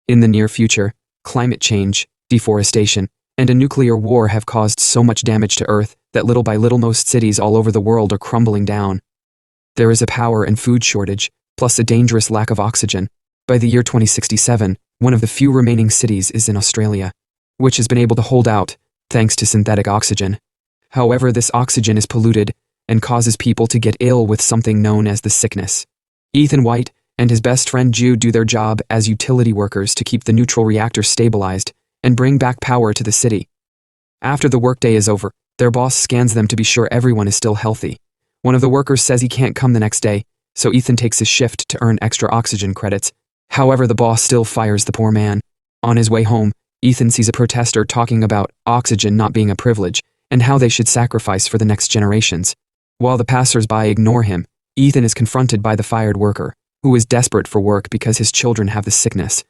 In the near future, climate change, deforestation, and a nuclear war have caused so much damage to Earth that little by little most cities all over the world are crumbling down. There is a power and food shortage, plus a dangerous lack of oxygen. By the year 2067, one of the few remaining cities is in Australia, which has been able to hold out, thanks to synthetic oxygen. However, this oxygen is polluted and causes people to get ill with something known as the sickness. Ethan White and his best friend Jude do their job as utility workers to keep the neutral reactor stabilized and bring back power to the city. After the workday is over, their boss scans them to be sure everyone is still healthy. One of the workers says he can't come the next day, so Ethan takes his shift to earn extra oxygen credits. However, the boss still fires the poor man. On his way home, Ethan sees a protester talking about oxygen not being a privilege and how they should sacrifice for the next generations. While the passers-by ignore him, Ethan is confronted by the fired worker, who is desperate for work because his children have the sickness.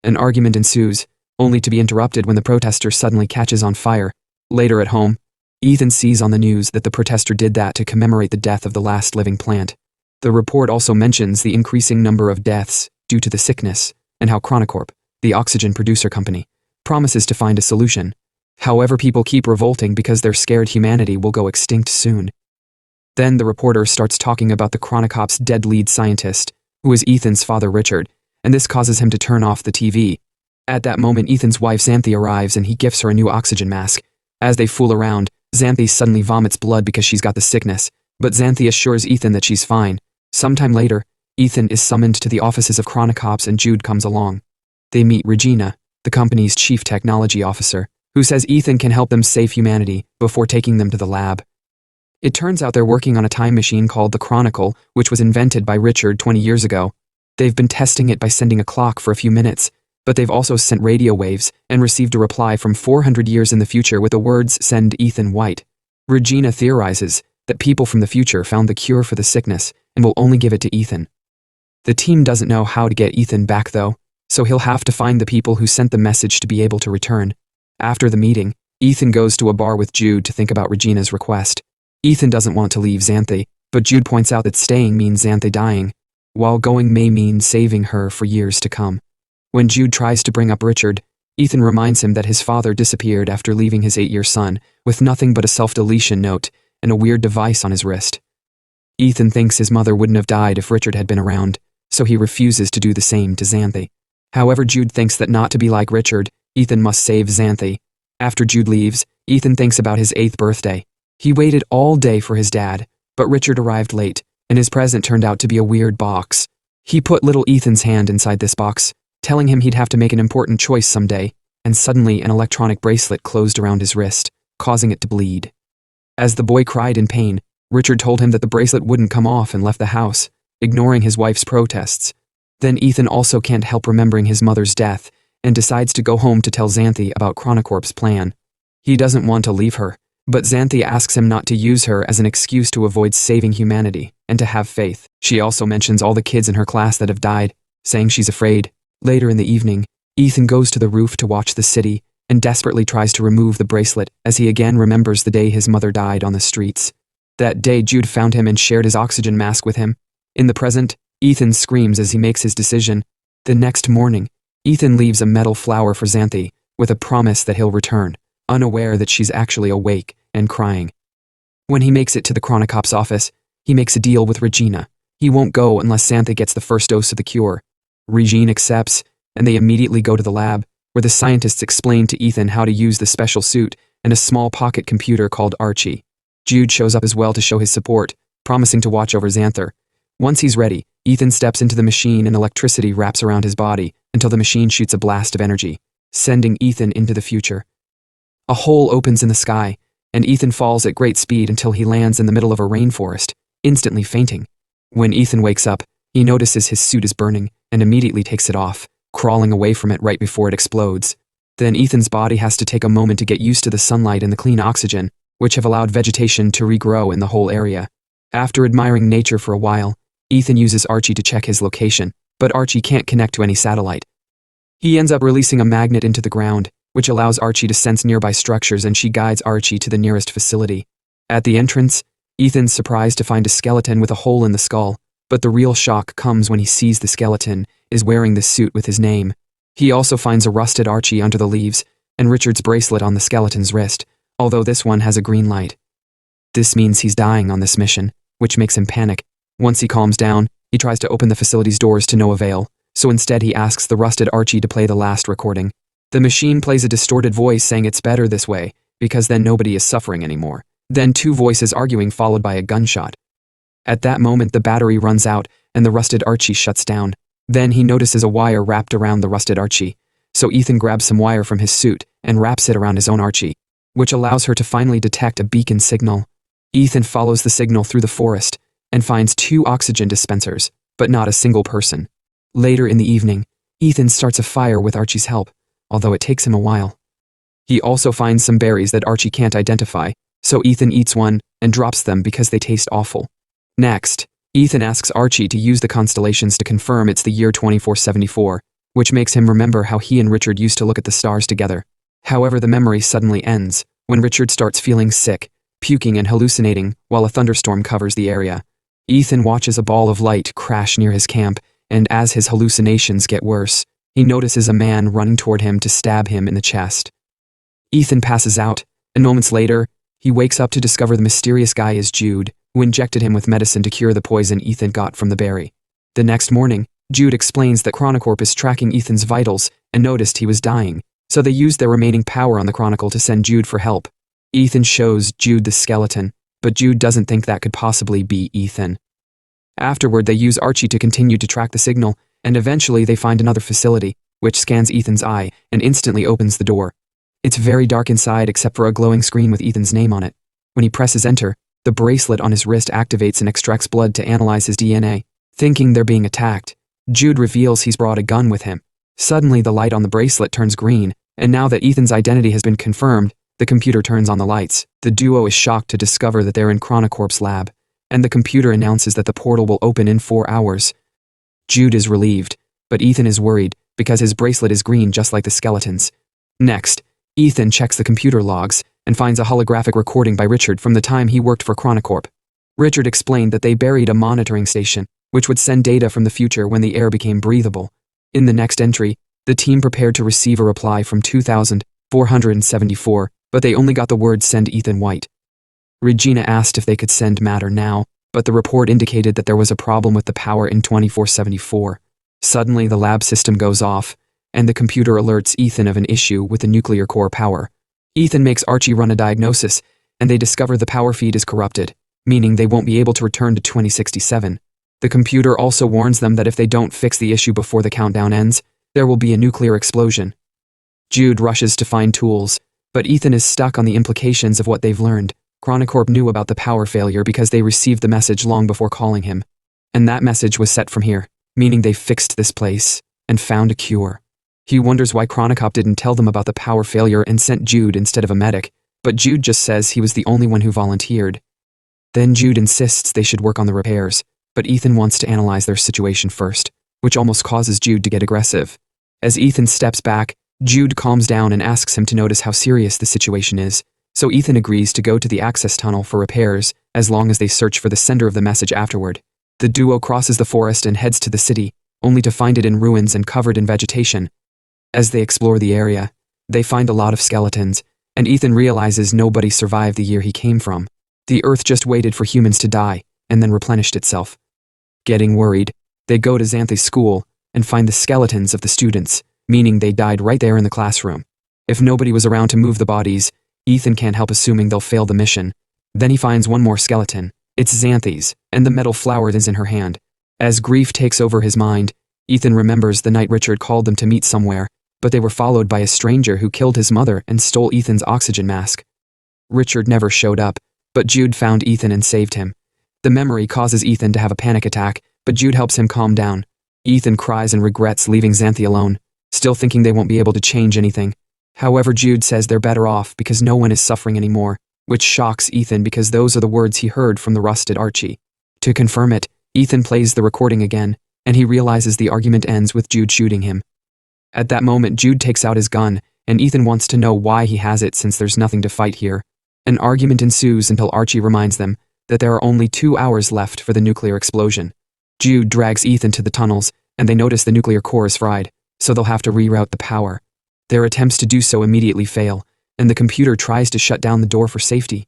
An argument ensues, only to be interrupted when the protester suddenly catches on fire. Later at home, Ethan sees on the news that the protester did that to commemorate the death of the last living plant. The report also mentions the increasing number of deaths due to the sickness, and how Chronocorp, the oxygen producer company, promises to find a solution. However, people keep revolting because they're scared humanity will go extinct soon. Then the reporter starts talking about the Chronocorp's dead lead scientist, who is Ethan's father Richard, and this causes him to turn off the TV. At that moment, Ethan's wife Xanthi arrives and he gifts her a new oxygen mask. As they fool around, Xanthi suddenly vomits blood because she's got the sickness, but Xanthi assures Ethan that she's fine. Sometime later, Ethan is summoned to the offices of Chronocorp and Jude comes along. They meet Regina, the company's chief technology officer, who says Ethan can help them save humanity before taking them to the lab. It turns out they're working on a time machine called the Chronicle, which was invented by Richard 20 years ago. They've been testing it by sending a clock for a few minutes, but they've also sent radio waves and received a reply from 400 years in the future with the words, "Send Ethan White." Regina theorizes that people from the future found the cure for the sickness and will only give it to Ethan. The team doesn't know how to get Ethan back though, so he'll have to find the people who sent the message to be able to return. After the meeting, Ethan goes to a bar with Jude to think about Regina's request. Ethan doesn't want to leave Xanthi, but Jude points out that staying means Xanthi dying, while going may mean saving her for years to come. When Jude tries to bring up Richard, Ethan reminds him that his father disappeared after leaving his 8-year son, with nothing but a self-deletion note and a weird device on his wrist. Ethan thinks his mother wouldn't have died if Richard had been around, so he refuses to do the same to Xanthi. However, Jude thinks that not to be like Richard, Ethan must save Xanthi. After Jude leaves, Ethan thinks about his 8th birthday. He waited all day for his dad, but Richard arrived late, and his present turned out to be a weird box. He put little Ethan's hand inside this box, telling him he'd have to make an important choice someday, and suddenly an electronic bracelet closed around his wrist, causing it to bleed. As the boy cried in pain, Richard told him that the bracelet wouldn't come off and left the house, ignoring his wife's protests. Then Ethan also can't help remembering his mother's death, and decides to go home to tell Xanthi about Chronocorp's plan. He doesn't want to leave her, but Xanthi asks him not to use her as an excuse to avoid saving humanity, and to have faith. She also mentions all the kids in her class that have died, saying she's afraid. Later in the evening, Ethan goes to the roof to watch the city, and desperately tries to remove the bracelet as he again remembers the day his mother died on the streets. That day Jude found him and shared his oxygen mask with him. In the present, Ethan screams as he makes his decision. The next morning, Ethan leaves a metal flower for Xanthi, with a promise that he'll return, unaware that she's actually awake and crying. When he makes it to the Chronocorp's office, he makes a deal with Regina. He won't go unless Xanthi gets the first dose of the cure. Regina accepts, and they immediately go to the lab, where the scientists explain to Ethan how to use the special suit and a small pocket computer called Archie. Jude shows up as well to show his support, promising to watch over Xanthi. Once he's ready, Ethan steps into the machine and electricity wraps around his body until the machine shoots a blast of energy, sending Ethan into the future. A hole opens in the sky, and Ethan falls at great speed until he lands in the middle of a rainforest, instantly fainting. When Ethan wakes up, he notices his suit is burning and immediately takes it off, crawling away from it right before it explodes. Then Ethan's body has to take a moment to get used to the sunlight and the clean oxygen, which have allowed vegetation to regrow in the whole area. After admiring nature for a while, Ethan uses Archie to check his location, but Archie can't connect to any satellite. He ends up releasing a magnet into the ground, which allows Archie to sense nearby structures, and she guides Archie to the nearest facility. At the entrance, Ethan's surprised to find a skeleton with a hole in the skull, but the real shock comes when he sees the skeleton is wearing the suit with his name. He also finds a rusted Archie under the leaves, and Richard's bracelet on the skeleton's wrist, although this one has a green light. This means he's dying on this mission, which makes him panic. Once he calms down, he tries to open the facility's doors to no avail, so instead he asks the rusted Archie to play the last recording. The machine plays a distorted voice saying it's better this way, because then nobody is suffering anymore. Then two voices arguing followed by a gunshot. At that moment the battery runs out, and the rusted Archie shuts down. Then he notices a wire wrapped around the rusted Archie, so Ethan grabs some wire from his suit and wraps it around his own Archie, which allows her to finally detect a beacon signal. Ethan follows the signal through the forest and finds 2 oxygen dispensers, but not a single person. Later in the evening, Ethan starts a fire with Archie's help, although it takes him a while. He also finds some berries that Archie can't identify, so Ethan eats one and drops them because they taste awful. Next, Ethan asks Archie to use the constellations to confirm it's the year 2474, which makes him remember how he and Richard used to look at the stars together. However, the memory suddenly ends when Richard starts feeling sick, puking and hallucinating while a thunderstorm covers the area. Ethan watches a ball of light crash near his camp, and as his hallucinations get worse, he notices a man running toward him to stab him in the chest. Ethan passes out, and moments later, he wakes up to discover the mysterious guy is Jude, who injected him with medicine to cure the poison Ethan got from the berry. The next morning, Jude explains that Chronocorp is tracking Ethan's vitals and noticed he was dying, so they used their remaining power on the Chronicle to send Jude for help. Ethan shows Jude the skeleton, but Jude doesn't think that could possibly be Ethan. Afterward, they use Archie to continue to track the signal, and eventually they find another facility, which scans Ethan's eye and instantly opens the door. It's very dark inside except for a glowing screen with Ethan's name on it. When he presses enter, the bracelet on his wrist activates and extracts blood to analyze his DNA. Thinking they're being attacked, Jude reveals he's brought a gun with him. Suddenly, the light on the bracelet turns green, and now that Ethan's identity has been confirmed, the computer turns on the lights. The duo is shocked to discover that they're in Chronocorp's lab, and the computer announces that the portal will open in 4 hours. Jude is relieved, but Ethan is worried because his bracelet is green just like the skeleton's. Next, Ethan checks the computer logs and finds a holographic recording by Richard from the time he worked for Chronocorp. Richard explained that they buried a monitoring station, which would send data from the future when the air became breathable. In the next entry, the team prepared to receive a reply from 2474, but they only got the word "send Ethan White." Regina asked if they could send matter now, but the report indicated that there was a problem with the power in 2474. Suddenly, the lab system goes off, and the computer alerts Ethan of an issue with the nuclear core power. Ethan makes Archie run a diagnosis, and they discover the power feed is corrupted, meaning they won't be able to return to 2067. The computer also warns them that if they don't fix the issue before the countdown ends, there will be a nuclear explosion. Jude rushes to find tools, but Ethan is stuck on the implications of what they've learned. Chronocorp knew about the power failure because they received the message long before calling him. And that message was set from here, meaning they fixed this place and found a cure. He wonders why Chronocorp didn't tell them about the power failure and sent Jude instead of a medic, but Jude just says he was the only one who volunteered. Then Jude insists they should work on the repairs, but Ethan wants to analyze their situation first, which almost causes Jude to get aggressive. As Ethan steps back, Jude calms down and asks him to notice how serious the situation is, so Ethan agrees to go to the access tunnel for repairs as long as they search for the sender of the message afterward. The duo crosses the forest and heads to the city, only to find it in ruins and covered in vegetation. As they explore the area, they find a lot of skeletons, and Ethan realizes nobody survived the year he came from. The Earth just waited for humans to die, and then replenished itself. Getting worried, they go to Xanthi's school and find the skeletons of the students, meaning they died right there in the classroom. If nobody was around to move the bodies, Ethan can't help assuming they'll fail the mission. Then he finds one more skeleton. It's Xanthi's, and the metal flower is in her hand. As grief takes over his mind, Ethan remembers the night Richard called them to meet somewhere, but they were followed by a stranger who killed his mother and stole Ethan's oxygen mask. Richard never showed up, but Jude found Ethan and saved him. The memory causes Ethan to have a panic attack, but Jude helps him calm down. Ethan cries and regrets leaving Xanthi alone, still thinking they won't be able to change anything. However, Jude says they're better off because no one is suffering anymore, which shocks Ethan because those are the words he heard from the rusted Archie. To confirm it, Ethan plays the recording again, and he realizes the argument ends with Jude shooting him. At that moment, Jude takes out his gun, and Ethan wants to know why he has it since there's nothing to fight here. An argument ensues until Archie reminds them that there are only 2 hours left for the nuclear explosion. Jude drags Ethan to the tunnels, and they notice the nuclear core is fried. so they'll have to reroute the power. Their attempts to do so immediately fail, and the computer tries to shut down the door for safety.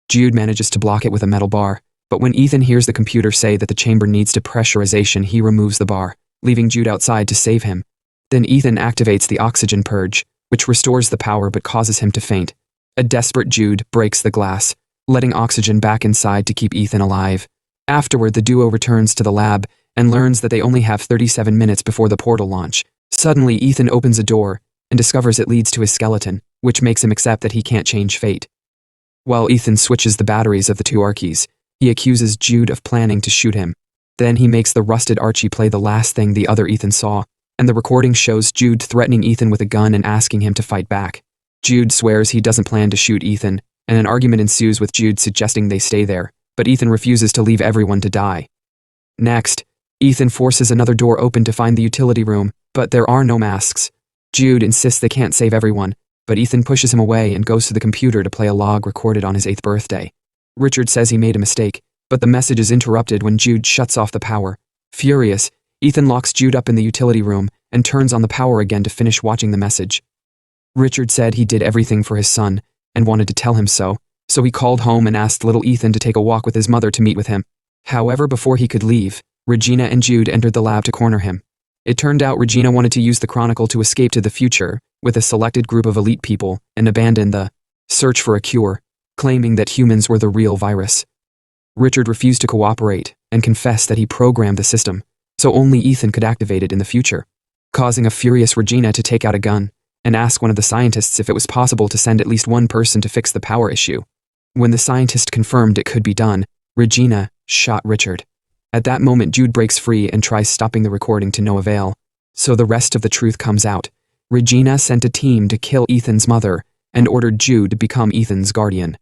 Jude manages to block it with a metal bar, but when Ethan hears the computer say that the chamber needs depressurization, he removes the bar, leaving Jude outside to save him. Then Ethan activates the oxygen purge, which restores the power but causes him to faint. A desperate Jude breaks the glass, letting oxygen back inside to keep Ethan alive. Afterward, the duo returns to the lab and learns that they only have 37 minutes before the portal launch. Suddenly, Ethan opens a door and discovers it leads to his skeleton, which makes him accept that he can't change fate. While Ethan switches the batteries of the two Archies, he accuses Jude of planning to shoot him. Then he makes the rusted Archie play the last thing the other Ethan saw, and the recording shows Jude threatening Ethan with a gun and asking him to fight back. Jude swears he doesn't plan to shoot Ethan, and an argument ensues with Jude suggesting they stay there, but Ethan refuses to leave everyone to die. Next, Ethan forces another door open to find the utility room, but there are no masks. Jude insists they can't save everyone, but Ethan pushes him away and goes to the computer to play a log recorded on his 8th birthday. Richard says he made a mistake, but the message is interrupted when Jude shuts off the power. Furious, Ethan locks Jude up in the utility room and turns on the power again to finish watching the message. Richard said he did everything for his son and wanted to tell him so he called home and asked little Ethan to take a walk with his mother to meet with him. However, before he could leave, Regina and Jude entered the lab to corner him. It turned out Regina wanted to use the Chronicle to escape to the future with a selected group of elite people and abandon the search for a cure, claiming that humans were the real virus. Richard refused to cooperate and confessed that he programmed the system, so only Ethan could activate it in the future, causing a furious Regina to take out a gun and ask one of the scientists if it was possible to send at least one person to fix the power issue. When the scientist confirmed it could be done, Regina shot Richard. At that moment, Jude breaks free and tries stopping the recording to no avail, so the rest of the truth comes out. Regina sent a team to kill Ethan's mother and ordered Jude to become Ethan's guardian.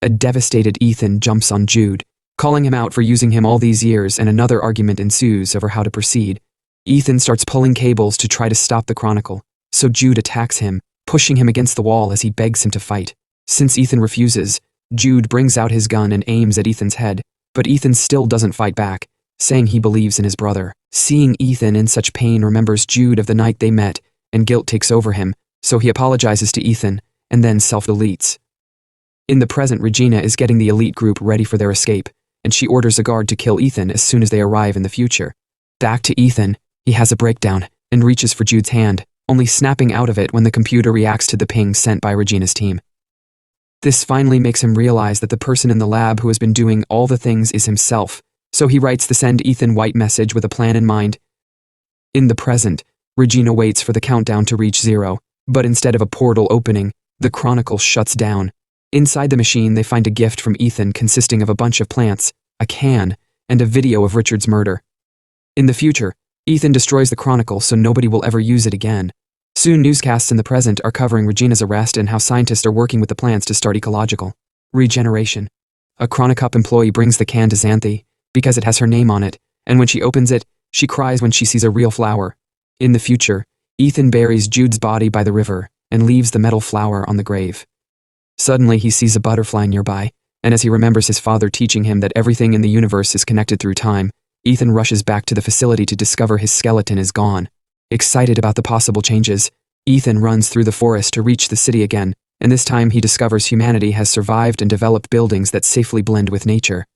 A devastated Ethan jumps on Jude, calling him out for using him all these years, and another argument ensues over how to proceed. Ethan starts pulling cables to try to stop the Chronicle, so Jude attacks him, pushing him against the wall as he begs him to fight. Since Ethan refuses, Jude brings out his gun and aims at Ethan's head, but Ethan still doesn't fight back, saying he believes in his brother. Seeing Ethan in such pain remembers Jude of the night they met, and guilt takes over him, so he apologizes to Ethan, and then self-deletes. In the present, Regina is getting the elite group ready for their escape, and she orders a guard to kill Ethan as soon as they arrive in the future. Back to Ethan, he has a breakdown, and reaches for Jude's hand, only snapping out of it when the computer reacts to the ping sent by Regina's team. This finally makes him realize that the person in the lab who has been doing all the things is himself, so he writes the Send Ethan White message with a plan in mind. In the present, Regina waits for the countdown to reach 0, but instead of a portal opening, the Chronicle shuts down. Inside the machine, they find a gift from Ethan consisting of a bunch of plants, a can, and a video of Richard's murder. In the future, Ethan destroys the Chronicle so nobody will ever use it again. Soon, newscasts in the present are covering Regina's arrest and how scientists are working with the plants to start ecological regeneration. A Chronicup employee brings the can to Xanthi because it has her name on it, and when she opens it, she cries when she sees a real flower. In the future, Ethan buries Jude's body by the river and leaves the metal flower on the grave. Suddenly, he sees a butterfly nearby, and as he remembers his father teaching him that everything in the universe is connected through time, Ethan rushes back to the facility to discover his skeleton is gone. Excited about the possible changes, Ethan runs through the forest to reach the city again, and this time he discovers humanity has survived and developed buildings that safely blend with nature.